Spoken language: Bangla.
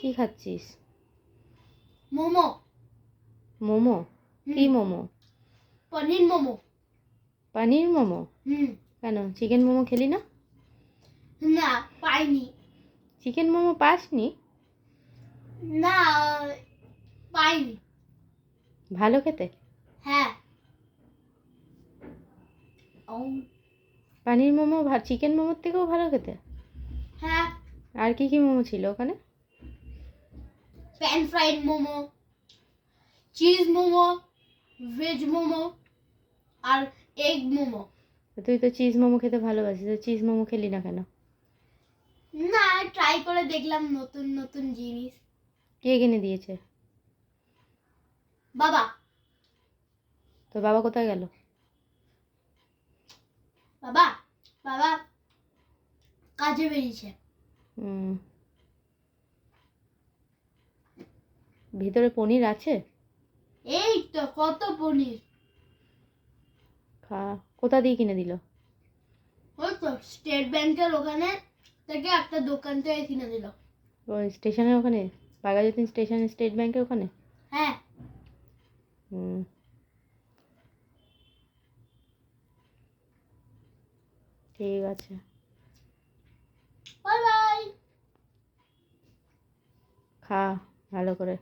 কি খাচ্ছিস? মোমো। মোমো? কি মোমো? পনির মোমো। পানির মোমো? কেন চিকেন মোমো খেলি না? না, পাইনি। চিকেন মোমো পাসনি? না, পাইনি। ভালো খেতে? হ্যাঁ। পানির মোমো চিকেন মোমোর থেকেও ভালো খেতে? হ্যাঁ। আর কি কি মোমো ছিল ওখানে? Pan fried momo, cheese momo, veg momo আর এগ মোমো। তুই তো চিজ মোমো খেতে ভালোবাসিস, তো চিজ মোমো খেলি না কেন? না, ট্রাই করে দেখলাম নতুন নতুন জিনিস। কে কিনে দিয়েছে? বাবা। তোর বাবা কোথায় গেল? বাবা বাবা কাজে বেরিয়েছে। ভিতরে পনির আছে? এই তো কত পনির। খা। কোথা দিয়ে কিনে দিল? ওই তো স্টেট ব্যাংকের ওখানে থেকে একটা দোকান থেকে কিনে দিল। ওই স্টেশনের ওখানে? বাঘাযতীন স্টেশনে স্টেট ব্যাংকের ওখানে? হ্যাঁ। ঠিক আছে। Bye bye. খা ভালো করে।